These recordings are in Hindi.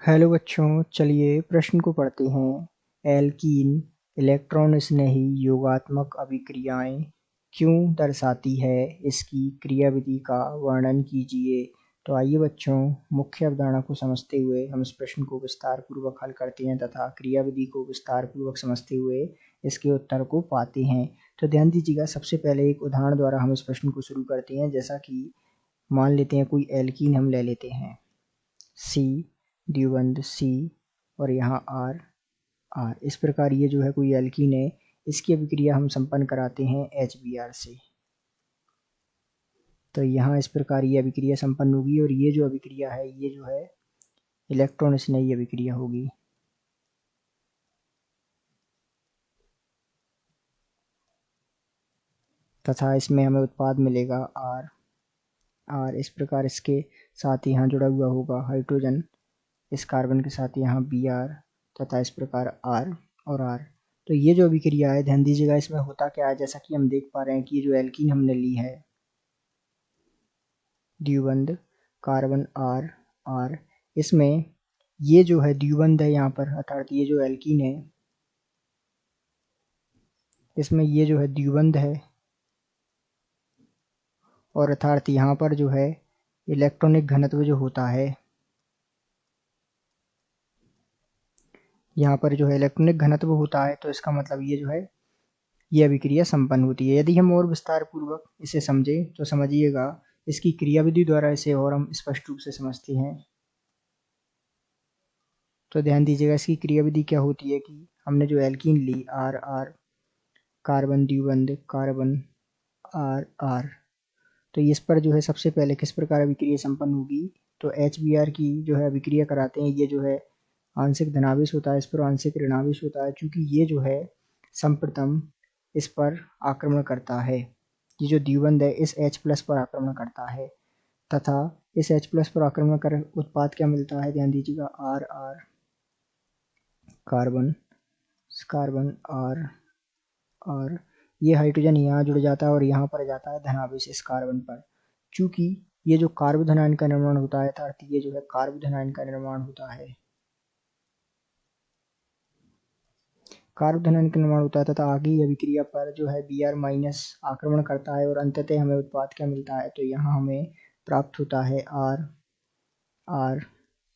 हेलो बच्चों, चलिए प्रश्न को पढ़ते हैं। एल्कीन इलेक्ट्रॉन स्नेही योगात्मक अभिक्रियाएं क्यों दर्शाती है, इसकी क्रियाविधि का वर्णन कीजिए। तो आइए बच्चों, मुख्य अवधारणा को समझते हुए हम इस प्रश्न को विस्तार पूर्वक हल करते हैं तथा क्रियाविधि को विस्तार पूर्वक समझते हुए इसके उत्तर को पाते हैं। तो ध्यान दीजिएगा, सबसे पहले एक उदाहरण द्वारा हम इस प्रश्न को शुरू करते हैं। जैसा कि मान लेते हैं कोई एल्कीन हम ले लेते हैं, सी द्विबंध C और यहाँ R। इस प्रकार ये जो है कोई एल्कीन है, इसकी अभिक्रिया हम संपन्न कराते हैं HBr से। तो यहाँ इस प्रकार ये अभिक्रिया संपन्न होगी और ये जो अभिक्रिया है ये जो है इलेक्ट्रॉन स्नेही अभिक्रिया होगी। तथा इसमें हमें उत्पाद मिलेगा R। इस प्रकार इसके साथ यहाँ जुड़ा हुआ होगा हाइड्रोजन, इस कार्बन के साथ यहाँ Br तथा इस प्रकार R और R। तो ये जो अभिक्रिया है, ध्यान दीजिएगा, इसमें होता क्या है, जैसा कि हम देख पा रहे हैं कि ये जो एल्कीन हमने ली है द्विबंध कार्बन R, इसमें ये जो है द्विबंध है यहाँ पर, अर्थात ये जो एल्कीन है इसमें ये जो है द्विबंध है और अर्थात यहाँ पर जो है इलेक्ट्रॉनिक घनत्व जो होता है, यहाँ पर जो है इलेक्ट्रॉनिक घनत्व होता है, तो इसका मतलब ये जो है ये अभिक्रिया संपन्न होती है। यदि हम और विस्तार पूर्वक इसे समझें तो समझिएगा, इसकी क्रियाविधि द्वारा इसे और हम स्पष्ट रूप से समझते हैं। तो ध्यान दीजिएगा, इसकी क्रियाविधि क्या होती है कि हमने जो एल्कीन ली R कार्बन द्विबंध कार्बन R, तो इस पर जो है सबसे पहले किस प्रकार अभिक्रिया संपन्न होगी, तो HBr की जो है अभिक्रिया कराते हैं। ये जो है आंशिक धनावेश होता है, इस पर आंशिक ऋणावेश होता है, क्योंकि ये जो है सर्वप्रथम इस पर आक्रमण करता है। ये जो द्विबंध है इस H+ पर आक्रमण करता है तथा इस H+ पर आक्रमण कर उत्पाद क्या मिलता है, ध्यान दीजिएगा, R कार्बन R। ये हाइड्रोजन यहाँ जुड़ जाता है और यहाँ पर जाता है धनावेश इस कार्बन पर। चूंकि ये जो कार्बोधन आयन का निर्माण होता है, अर्थात ये जो है कार्बोधन आयन का निर्माण होता है, कार्बोधन आयन का निर्माण होता है तथा आगे अभिक्रिया पर जो है Br- आक्रमण करता है और अंततः हमें उत्पाद क्या मिलता है, तो यहाँ हमें प्राप्त होता है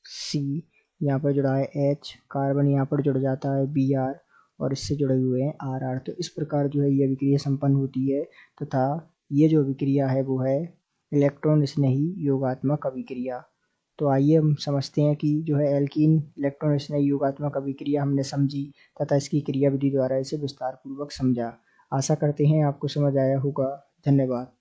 C, यहाँ पर जुड़ा है H, कार्बन यहाँ पर जुड़ जाता है Br और इससे जुड़े हुए हैं R। तो इस प्रकार जो है ये अभिक्रिया संपन्न होती है तथा ये जो अभिक्रिया है वो है इलेक्ट्रॉन स्नेही योगात्मक अभिक्रिया। तो आइए हम समझते हैं कि जो है एल्कीन इलेक्ट्रॉन स्नेही योगात्मक अभिक्रिया हमने समझी तथा इसकी क्रियाविधि द्वारा इसे विस्तार पूर्वक समझा। आशा करते हैं आपको समझ आया होगा। धन्यवाद।